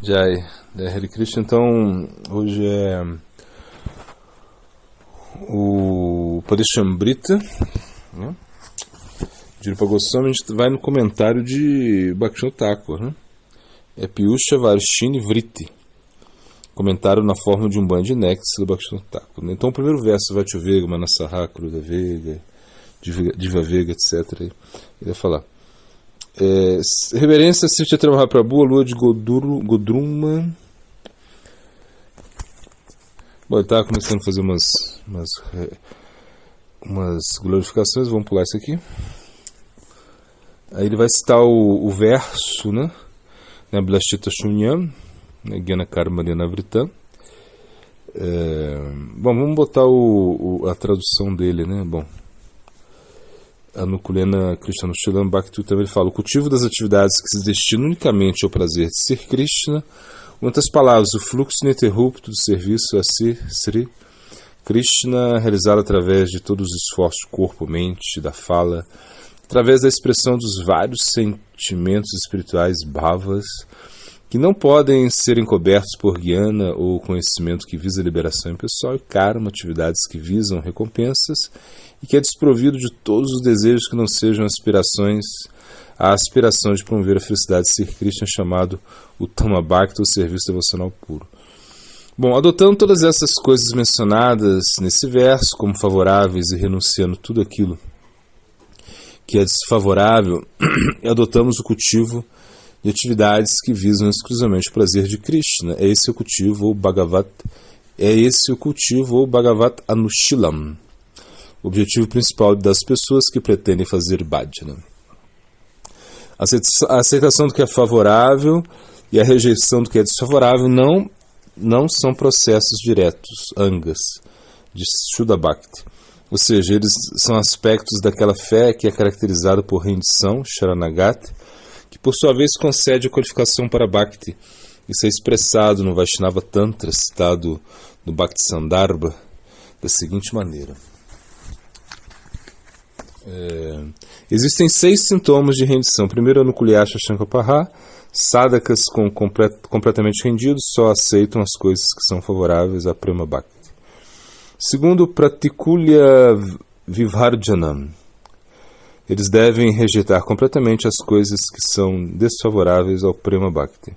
Jai, Hare Krishna. Então, hoje é o Parishambrita, né? De Rupa Goswami. A gente vai no comentário de Bhaktivinoda Thakur, né? É Piyusha Varshini Vritti, comentário na forma de um banho de néctar do Bhaktivinoda Thakur. Então, o primeiro verso, Vati Vega, Manasaha, Kruda Vega, Diva Vega, etc. Ele vai falar. Reverência a Sri Chaitanya Mahaprabhu, a lua de Godruma. Bom, ele está começando a fazer umas glorificações. Vamos pular isso aqui. Aí ele vai citar o verso, né? Blashita Shunyam, Gyana Karma Denavritam. Bom, vamos botar a tradução dele, né? Bom, Anukulena Krishna Shilam Bhakti também fala: o cultivo das atividades que se destinam unicamente ao prazer de ser Krishna, em outras palavras, o fluxo ininterrupto do serviço a Sri Krishna, realizado através de todos os esforços do corpo, mente, da fala, através da expressão dos vários sentimentos espirituais bhavas, que não podem ser encobertos por gyana ou conhecimento que visa liberação pessoal, e karma, atividades que visam recompensas, e que é desprovido de todos os desejos que não sejam a aspiração de promover a felicidade de ser Krishna, chamado Uttama Bhakti, o serviço devocional puro. Bom, adotando todas essas coisas mencionadas nesse verso como favoráveis e renunciando tudo aquilo que é desfavorável, adotamos o cultivo de atividades que visam exclusivamente o prazer de Krishna. É esse o cultivo, ou Bhagavat Anushilam, o objetivo principal das pessoas que pretendem fazer bhajana. A aceitação do que é favorável e a rejeição do que é desfavorável não são processos diretos, angas, de Shuddha Bhakti. Ou seja, eles são aspectos daquela fé que é caracterizada por rendição, Sharanagati, que por sua vez concede a qualificação para Bhakti. Isso é expressado no Vaishnava Tantra, citado no Bhakti Sandarbha, da seguinte maneira. Existem 6 sintomas de rendição. Primeiro, Anukulyasha Shankapaha, sadhakas completamente rendidos só aceitam as coisas que são favoráveis a Prema Bhakti. Segundo, Pratikulya Vivharjanam, eles devem rejeitar completamente as coisas que são desfavoráveis ao Prema Bhakti.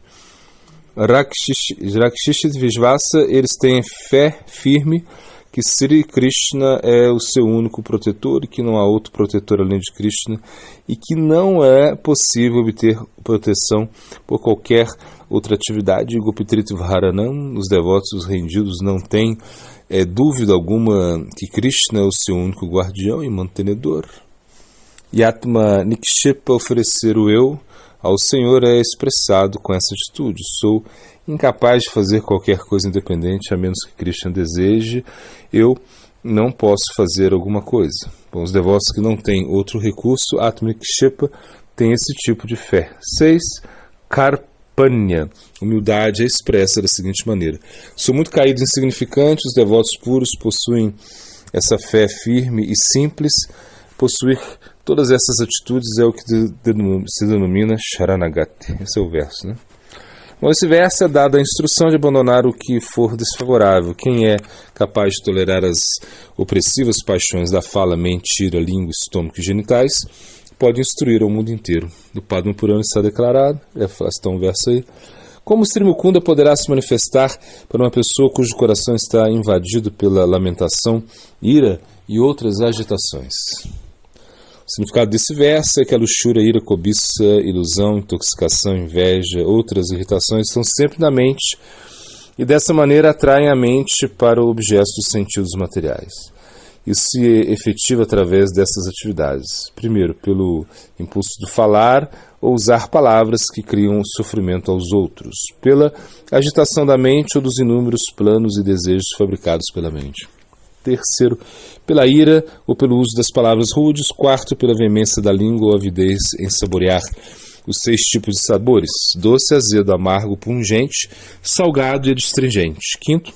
Rakshishit Vishvasa, eles têm fé firme que Sri Krishna é o seu único protetor e que não há outro protetor além de Krishna, e que não é possível obter proteção por qualquer outra atividade. Gopitrit Vaharanam, os devotos rendidos não têm dúvida alguma que Krishna é o seu único guardião e mantenedor. Yatma Nikshipa, oferecer o eu ao Senhor, é expressado com essa atitude: sou incapaz de fazer qualquer coisa independente, a menos que Krishna deseje, eu não posso fazer alguma coisa. Bom, os devotos que não têm outro recurso, Atma Nikshipa, têm esse tipo de fé. 6. Karpanya, humildade é expressa da seguinte maneira: sou muito caído e insignificante, os devotos puros possuem essa fé firme e simples. Possuir todas essas atitudes é o que se denomina Sharanagati. Esse é o verso, né? Bom, esse verso é dado a instrução de abandonar o que for desfavorável. Quem é capaz de tolerar as opressivas paixões da fala, mentira, língua, estômago e genitais pode instruir ao mundo inteiro. No Padma Purana está declarado, está um verso aí: como Sri Mukunda poderá se manifestar para uma pessoa cujo coração está invadido pela lamentação, ira e outras agitações? O significado desse verso é que a luxúria, ira, cobiça, ilusão, intoxicação, inveja, outras irritações estão sempre na mente e dessa maneira atraem a mente para o objeto dos sentidos materiais. Isso se efetiva através dessas atividades. Primeiro, pelo impulso do falar ou usar palavras que criam sofrimento aos outros. Pela agitação da mente ou dos inúmeros planos e desejos fabricados pela mente. Terceiro, pela ira ou pelo uso das palavras rudes. Quarto, pela veemência da língua ou avidez em saborear os 6 tipos de sabores: doce, azedo, amargo, pungente, salgado e adstringente. Quinto,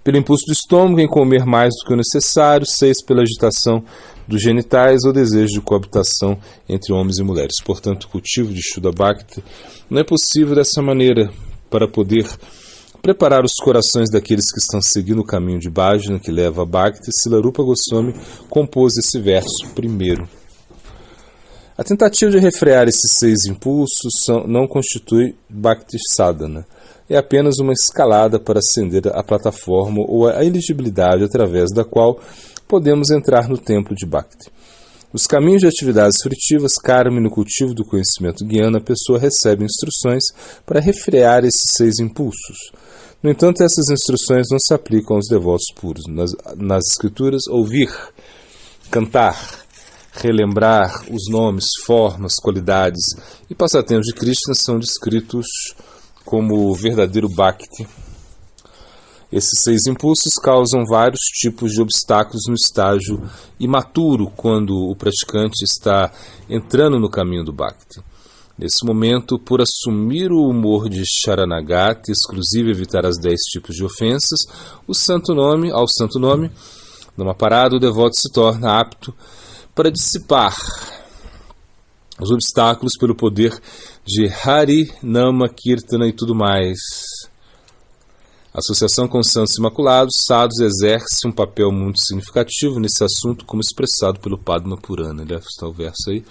pelo impulso do estômago em comer mais do que o necessário. 6, pela agitação dos genitais ou desejo de coabitação entre homens e mulheres. Portanto, o cultivo de Shuddha Bhakti não é possível dessa maneira para poder preparar os corações daqueles que estão seguindo o caminho de Bhajana, que leva a Bhakti. Srila Rupa Goswami compôs esse verso primeiro. A tentativa de refrear esses 6 impulsos não constitui Bhakti Sadhana. É apenas uma escalada para ascender a plataforma ou a elegibilidade através da qual podemos entrar no templo de Bhakti. Nos caminhos de atividades frutivas, karma e no cultivo do conhecimento guiana, a pessoa recebe instruções para refrear esses 6 impulsos. No entanto, essas instruções não se aplicam aos devotos puros. Nas escrituras, ouvir, cantar, relembrar os nomes, formas, qualidades e passatempos de Krishna são descritos como verdadeiro Bhakti. Esses 6 impulsos causam vários tipos de obstáculos no estágio imaturo, quando o praticante está entrando no caminho do Bhakti. Nesse momento, por assumir o humor de Sharanagati, exclusivo e evitar as 10 tipos de ofensas, ao santo nome, numa parada, o devoto se torna apto para dissipar os obstáculos pelo poder de Hari, Nama, Kirtana e tudo mais. A associação com os santos imaculados, sadhus, exerce um papel muito significativo nesse assunto, como expressado pelo Padma Purana. Deve estar o verso aí.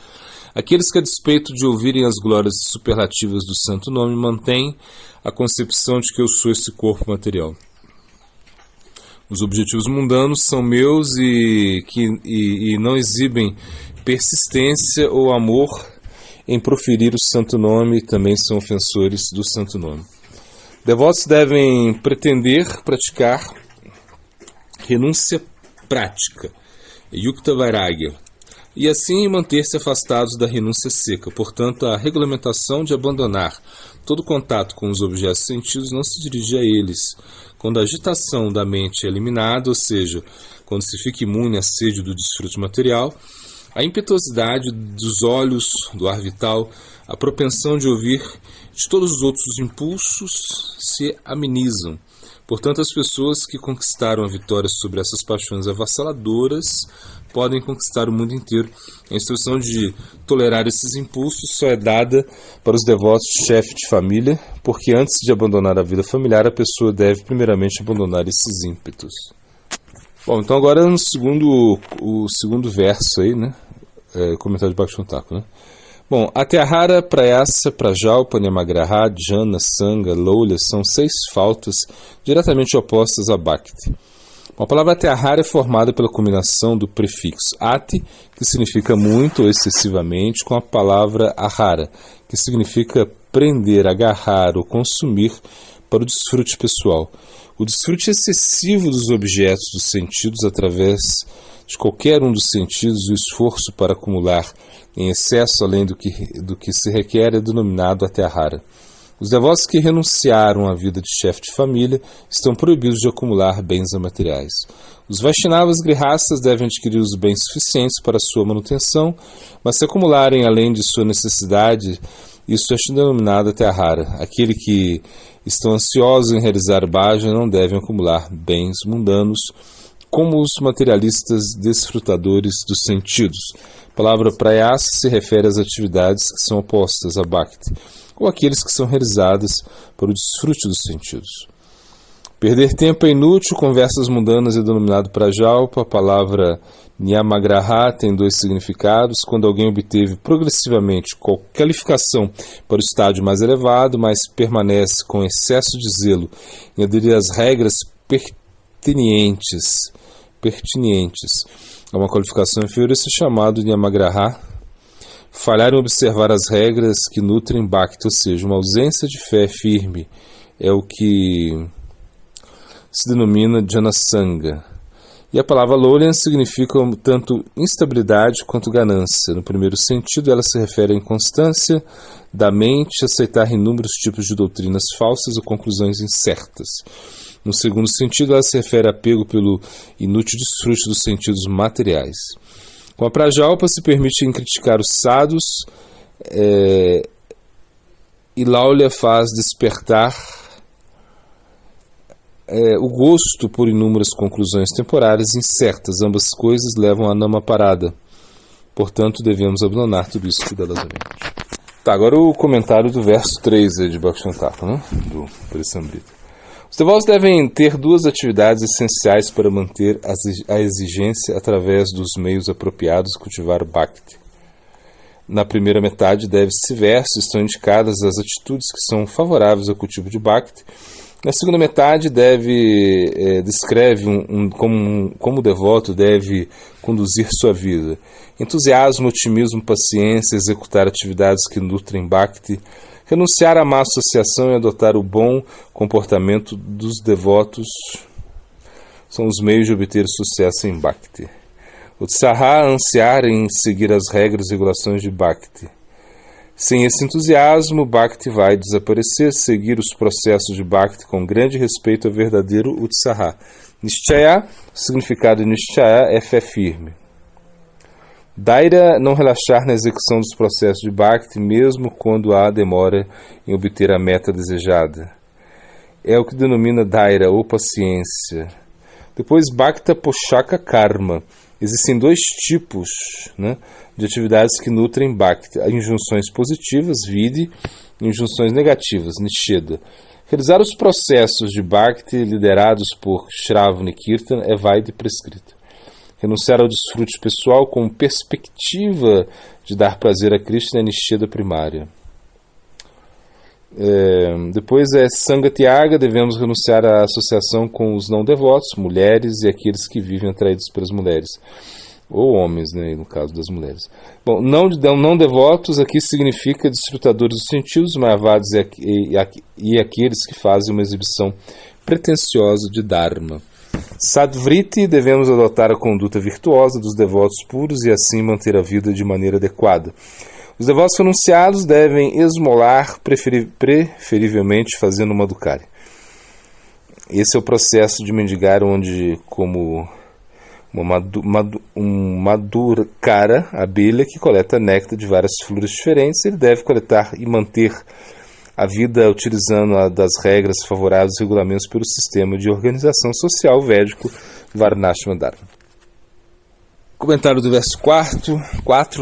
Aqueles que, a despeito de ouvirem as glórias superlativas do santo nome, mantêm a concepção de que eu sou esse corpo material. Os objetivos mundanos são meus e não exibem persistência ou amor em proferir o santo nome, também são ofensores do santo nome. Devotos devem pretender praticar renúncia prática, Yukta Vairagya, e assim manter-se afastados da renúncia seca. Portanto, a regulamentação de abandonar todo contato com os objetos sentidos não se dirige a eles. Quando a agitação da mente é eliminada, ou seja, quando se fica imune à sede do desfrute material, a impetuosidade dos olhos, do ar vital, a propensão de ouvir, de todos os outros impulsos se amenizam. Portanto, as pessoas que conquistaram a vitória sobre essas paixões avassaladoras podem conquistar o mundo inteiro. A instrução de tolerar esses impulsos só é dada para os devotos chefe de família, porque antes de abandonar a vida familiar, a pessoa deve primeiramente abandonar esses ímpetos. Bom, então agora no o segundo verso aí, né? Comentário de Bhaktivinoda Thakur, né? Bom, Atyahara, Prayasa, Prajalpa, Nyamagraha, Jhana, Sangha, Loulya são 6 faltas diretamente opostas a Bhakti. A palavra Atyahara é formada pela combinação do prefixo Ati, que significa muito ou excessivamente, com a palavra Ahara, que significa prender, agarrar ou consumir para o desfrute pessoal. O desfrute excessivo dos objetos dos sentidos através de qualquer um dos sentidos, o esforço para acumular em excesso além do que se requer é denominado Atyahara. Os devotos que renunciaram à vida de chefe de família estão proibidos de acumular bens materiais. Os Vaishnavas grihastas devem adquirir os bens suficientes para sua manutenção, mas se acumularem além de sua necessidade, isso é denominado Atyahara. Aqueles que estão ansiosos em realizar bhajana não devem acumular bens mundanos, como os materialistas desfrutadores dos sentidos. A palavra prayasa se refere às atividades que são opostas a Bhakti, ou aqueles que são realizadas para o desfrute dos sentidos. Perder tempo é inútil, conversas mundanas é denominado prajalpa. A palavra Nyamagraha tem 2 significados. Quando alguém obteve progressivamente qualificação para o estágio mais elevado, mas permanece com excesso de zelo em aderir às regras pertinentes a uma qualificação inferior, isso é chamado de Nyamagraha. Falhar em observar as regras que nutrem Bhakti, ou seja, uma ausência de fé firme, é o que se denomina Jhana Sangha. E a palavra Loulya significa tanto instabilidade quanto ganância. No primeiro sentido, ela se refere à inconstância da mente, aceitar inúmeros tipos de doutrinas falsas ou conclusões incertas. No segundo sentido, ela se refere a apego pelo inútil desfrute dos sentidos materiais. Com a prajalpa se permite criticar os sadhus e Laulya faz despertar o gosto por inúmeras conclusões temporárias incertas. Ambas coisas levam a nama parada. Portanto, devemos abandonar tudo isso cuidadosamente. Tá, agora o comentário do verso 3 aí de Bhaktivinoda Thakur, né? Do Parisamrita. Os devotos devem ter duas atividades essenciais para manter a exigência através dos meios apropriados de cultivar o Bhakti. Na primeira metade desse verso estão indicadas as atitudes que são favoráveis ao cultivo de Bhakti. Na segunda metade descreve como o devoto deve conduzir sua vida. Entusiasmo, otimismo, paciência, executar atividades que nutrem Bhakti, renunciar à má associação e adotar o bom comportamento dos devotos são os meios de obter sucesso em Bhakti. Utsaha, ansiar em seguir as regras e regulações de Bhakti. Sem esse entusiasmo, Bhakti vai desaparecer. Seguir os processos de Bhakti com grande respeito ao verdadeiro Utsaha. Nishchaya, o significado de Nishchaya é fé firme. Daira, não relaxar na execução dos processos de Bhakti, mesmo quando há demora em obter a meta desejada. É o que denomina Daira, ou paciência. Depois, Bhakta Poshaka Karma. Existem dois tipos, né, de atividades que nutrem Bhakti. Injunções positivas, Vidi, e injunções negativas, Nisheda. Realizar os processos de Bhakti liderados por Shravana e Kirtan é Vaidhi prescrito. Renunciar ao desfrute pessoal com perspectiva de dar prazer a Krishna é Nisheda primária. Depois Sangha Tyaga, devemos renunciar à associação com os não devotos, mulheres e aqueles que vivem atraídos pelas mulheres, ou homens, né, no caso das mulheres. Bom, não devotos aqui significa desfrutadores dos sentidos, Mayavadas e aqueles que fazem uma exibição pretensiosa de Dharma. Sadvriti, devemos adotar a conduta virtuosa dos devotos puros e assim manter a vida de maneira adequada. Os devotos renunciados devem esmolar, preferivelmente fazendo madhukari. Esse é o processo de mendigar, onde, como um madhukara, abelha que coleta néctar de várias flores diferentes, ele deve coletar e manter a vida utilizando das regras favoráveis e regulamentos pelo sistema de organização social védico Varnashram Dharma. Comentário do verso 4,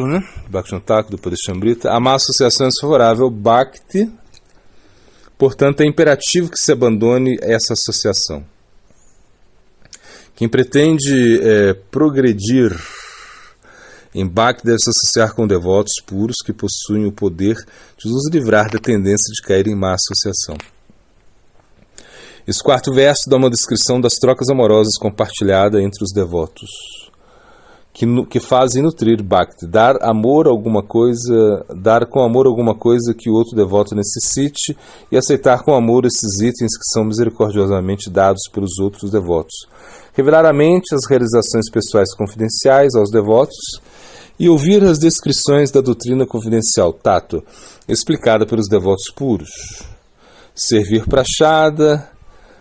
né? Bhaktivinoda Thakur, do Parisamrita. A má associação é desfavorável ao Bhakti, portanto é imperativo que se abandone essa associação. Quem pretende progredir em Bhakti deve se associar com devotos puros que possuem o poder de nos livrar da tendência de cair em má associação. Esse quarto verso dá uma descrição das trocas amorosas compartilhadas entre os devotos, que fazem nutrir Bhakti. Dar com amor alguma coisa que o outro devoto necessite e aceitar com amor esses itens que são misericordiosamente dados pelos outros devotos. Revelar à mente as realizações pessoais confidenciais aos devotos e ouvir as descrições da doutrina confidencial, tato, explicada pelos devotos puros. Servir prachada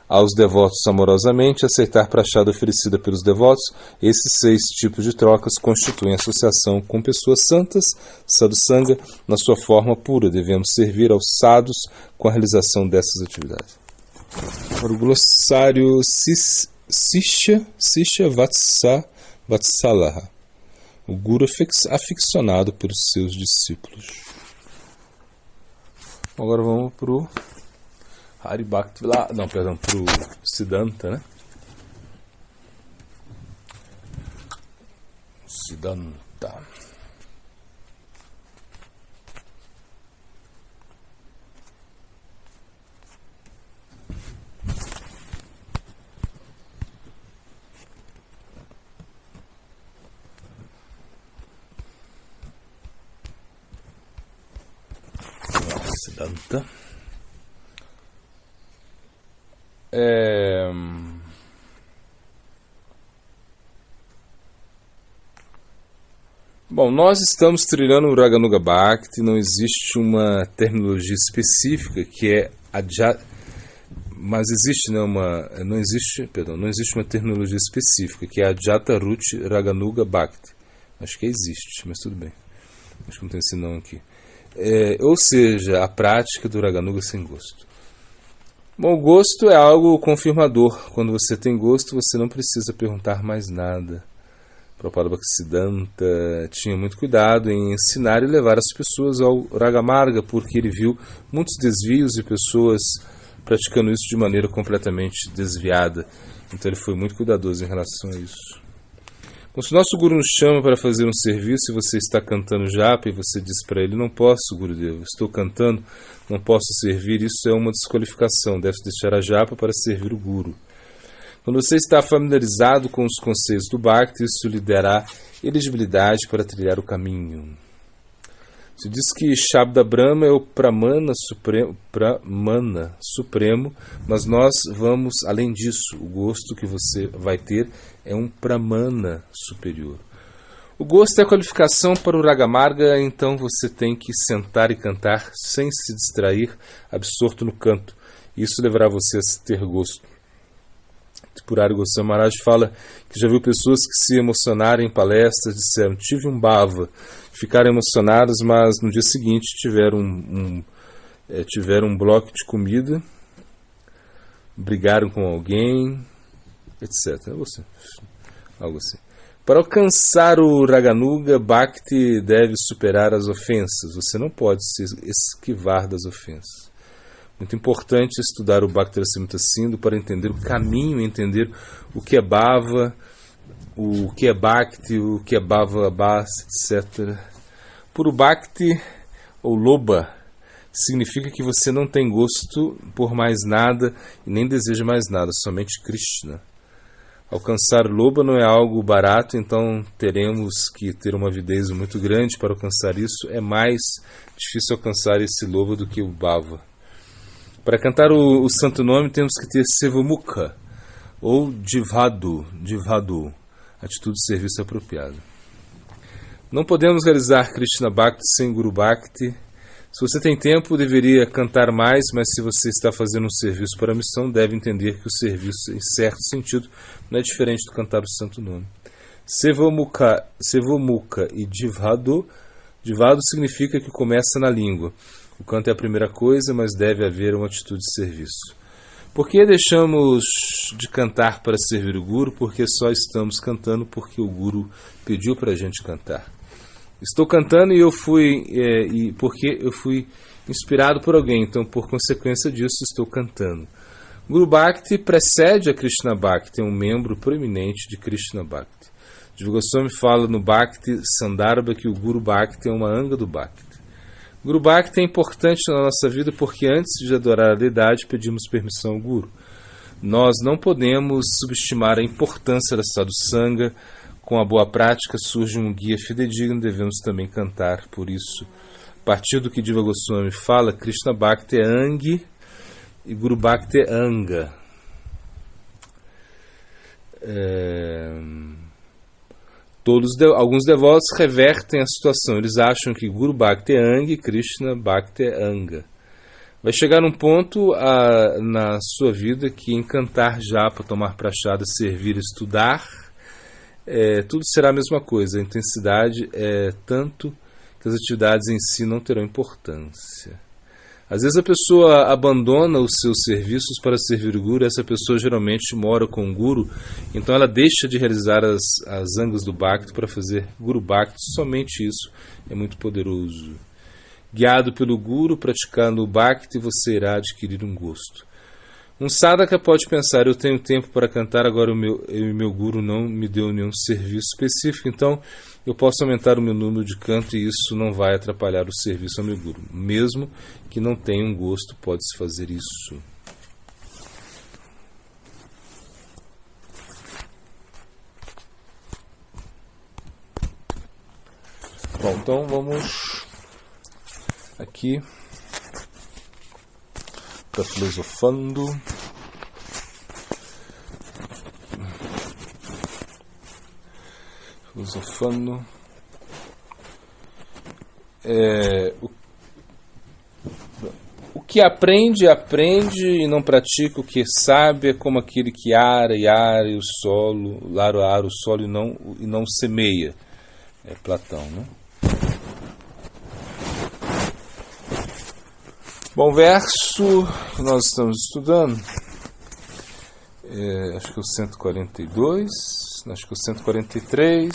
aos devotos amorosamente, aceitar prachada oferecida pelos devotos. Esses 6 tipos de trocas constituem associação com pessoas santas, sadhusanga, na sua forma pura. Devemos servir aos sadhus com a realização dessas atividades. Para o glossário Sishya Vatsalaha, o Guru aficionado pelos seus discípulos. Agora vamos para o Hari Bhakti, para o Siddhanta, né? Siddhanta. Siddhanta. Bom, nós estamos trilhando o Raganuga Bhakti, não existe uma terminologia específica que é mas existe, né, não existe uma terminologia específica que é Adjata Ruchi Raganuga Bhakti. Acho que existe, mas tudo bem. Acho que não tem esse não aqui. Ou seja, a prática do Raganuga sem gosto. Bom, o gosto é algo confirmador. Quando você tem gosto, você não precisa perguntar mais nada. Prabhupada Bhaktisiddhanta tinha muito cuidado em ensinar e levar as pessoas ao Ragamarga, porque ele viu muitos desvios e pessoas praticando isso de maneira completamente desviada. Então ele foi muito cuidadoso em relação a isso. Bom, se o nosso Guru nos chama para fazer um serviço e você está cantando japa e você diz para ele: não posso, Gurudev, estou cantando, não posso servir, isso é uma desqualificação, deve deixar a japa para servir o Guru. Quando você está familiarizado com os conceitos do Bhakti, isso lhe dará elegibilidade para trilhar o caminho. Se diz que Shabda Brahma é o Pramana supremo, mas nós vamos além disso. O gosto que você vai ter é um Pramana superior. O gosto é a qualificação para o Ragamarga, então você tem que sentar e cantar sem se distrair, absorto no canto. Isso levará você a ter gosto. Purari Goswami Maharaj fala que já viu pessoas que se emocionaram em palestras, disseram: tive um bhava, ficaram emocionadas, mas no dia seguinte tiveram um bloco de comida, brigaram com alguém, etc. Algo assim. Para alcançar o Raganuga, Bhakti deve superar as ofensas. Você não pode se esquivar das ofensas. Muito importante estudar o Bhakti-rasamrita Sindhu para entender o caminho, entender o que é Bhava, o que é Bhakti, o que é Bhava Abhas, etc. Puro Bhakti, ou Loba, significa que você não tem gosto por mais nada e nem deseja mais nada, somente Krishna. Alcançar Loba não é algo barato, então teremos que ter uma avidez muito grande para alcançar isso. É mais difícil alcançar esse Loba do que o Bhava. Para cantar o santo nome temos que ter Sevamukha ou Jivhadu, atitude de serviço apropriado. Não podemos realizar Krishna Bhakti sem Guru Bhakti. Se você tem tempo, deveria cantar mais, mas se você está fazendo um serviço para a missão, deve entender que o serviço, em certo sentido, não é diferente do cantar o santo nome. Sevamukha e Jivhadu significa que começa na língua. O canto é a primeira coisa, mas deve haver uma atitude de serviço. Por que deixamos de cantar para servir o Guru? Porque só estamos cantando porque o Guru pediu para a gente cantar. Estou cantando porque eu fui inspirado por alguém, então por consequência disso estou cantando. Guru Bhakti precede a Krishna Bhakti, é um membro proeminente de Krishna Bhakti. Jiva Goswami fala no Bhakti Sandarbha que o Guru Bhakti é uma anga do Bhakti. Guru Bhakti é importante na nossa vida porque antes de adorar a deidade pedimos permissão ao Guru. Nós não podemos subestimar a importância da sadhusanga. Com a boa prática surge um guia fidedigno, devemos também cantar por isso. A partir do que Jiva Goswami fala, Krishna Bhakti é Angi e Guru Bhakti é Anga. Alguns devotos revertem a situação. Eles acham que Guru Bhakti é Anga e Krishna Bhakti é Anga. Vai chegar um ponto na sua vida que em cantar japa, tomar prachada, servir, estudar, tudo será a mesma coisa. A intensidade é tanto que as atividades em si não terão importância. Às vezes a pessoa abandona os seus serviços para servir o Guru. Essa pessoa geralmente mora com o Guru, então ela deixa de realizar as angas do Bhakti para fazer Guru Bhakti. Somente isso é muito poderoso. Guiado pelo Guru, praticando o Bhakti, você irá adquirir um gosto. Um sadhaka pode pensar: eu tenho tempo para cantar, agora meu Guru não me deu nenhum serviço específico, então eu posso aumentar o meu número de canto e isso não vai atrapalhar o serviço ao meu Guru. Mesmo que não tenha um gosto, pode-se fazer isso. Bom, então vamos aqui para filosofando. O que aprende e não pratica o que sabe é como aquele que ara o solo e não semeia. É Platão, né? Bom, verso que nós estamos estudando, acho que é o 142, acho que é o 143,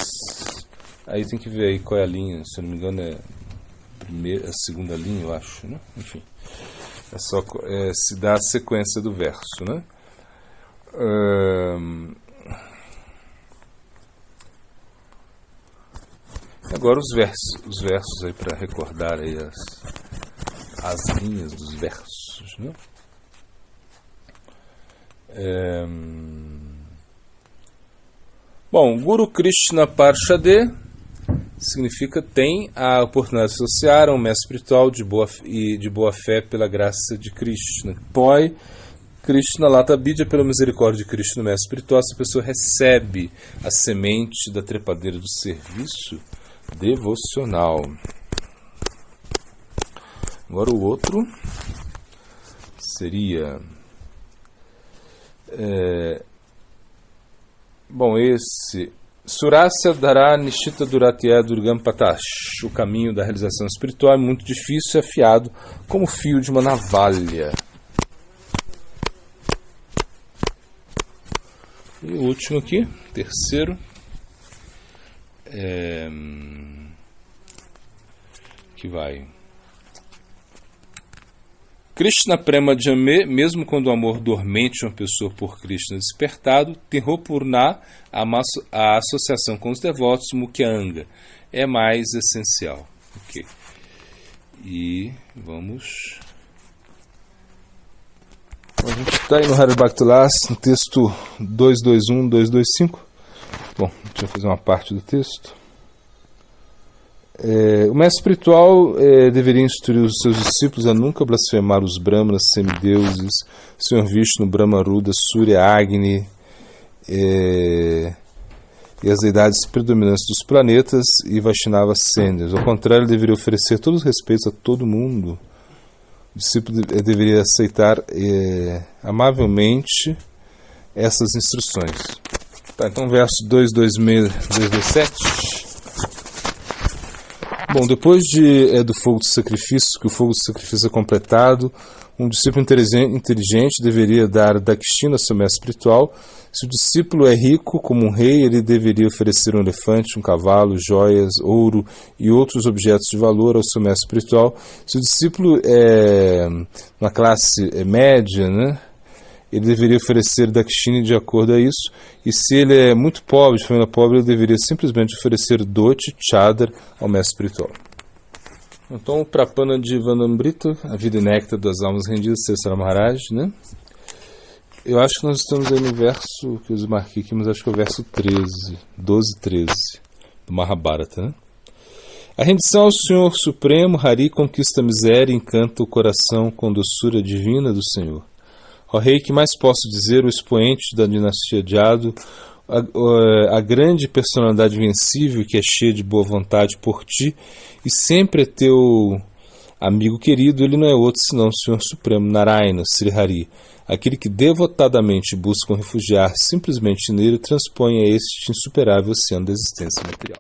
aí tem que ver aí qual é a linha, se eu não me engano é a segunda linha, eu acho, né? Enfim, é só se dá a sequência do verso, né? Agora os versos aí para recordar aí as linhas dos versos, né? Bom, Guru Krishna Parshade significa tem a oportunidade de associar a um mestre espiritual de boa fé pela graça de Krishna. Poi Krishna Lata Bidya, pela misericórdia de Krishna, mestre espiritual, essa pessoa recebe a semente da trepadeira do serviço devocional. Agora o outro seria esse Surasya Dhara Nishita Duratya Durgam Patash. O caminho da realização espiritual é muito difícil e afiado como o fio de uma navalha. E o último aqui, terceiro, que vai Krishna Prema Jame, mesmo quando o amor dormente de uma pessoa por Krishna despertado, Tirhopurna, a associação com os devotos, Mukyanga, é mais essencial. Ok. E vamos... A gente está aí no Hari Bhaktilas, no texto 221, 225. Bom, deixa eu fazer uma parte do texto. O mestre espiritual deveria instruir os seus discípulos a nunca blasfemar os brahmanas, semideuses, Senhor Vishnu, Brahma Ruda, Surya, Agni e as deidades predominantes dos planetas e Vaishnava Senders. Ao contrário, ele deveria oferecer todos os respeitos a todo mundo. O discípulo deveria aceitar amavelmente essas instruções. Tá, então, verso 227. Bom, depois do fogo de sacrifício, que o fogo de sacrifício é completado, um discípulo inteligente deveria dar dakshina ao seu mestre espiritual. Se o discípulo é rico como um rei, ele deveria oferecer um elefante, um cavalo, joias, ouro e outros objetos de valor ao seu mestre espiritual. Se o discípulo é uma classe média, né, ele deveria oferecer dakshina de acordo a isso. E se ele é muito pobre, de família pobre, ele deveria simplesmente oferecer dote, chadar ao mestre espiritual. Então, Prapana Jivanamrita, a vida e néctar das almas rendidas, Sesara Maharaj, né? Eu acho que nós estamos aí no verso que eu marquei aqui, mas acho que é o verso 12, 13 do Mahabharata, né? A rendição ao Senhor Supremo, Hari, conquista a miséria e encanta o coração com doçura divina do Senhor. Ó Rei, que mais posso dizer, o expoente da dinastia de Yadu, a grande personalidade invencível que é cheia de boa vontade por ti e sempre é teu amigo querido, ele não é outro senão o Senhor Supremo, Narayana, Sri Hari, aquele que devotadamente buscam refugiar simplesmente nele, transpõe a este insuperável oceano da existência material.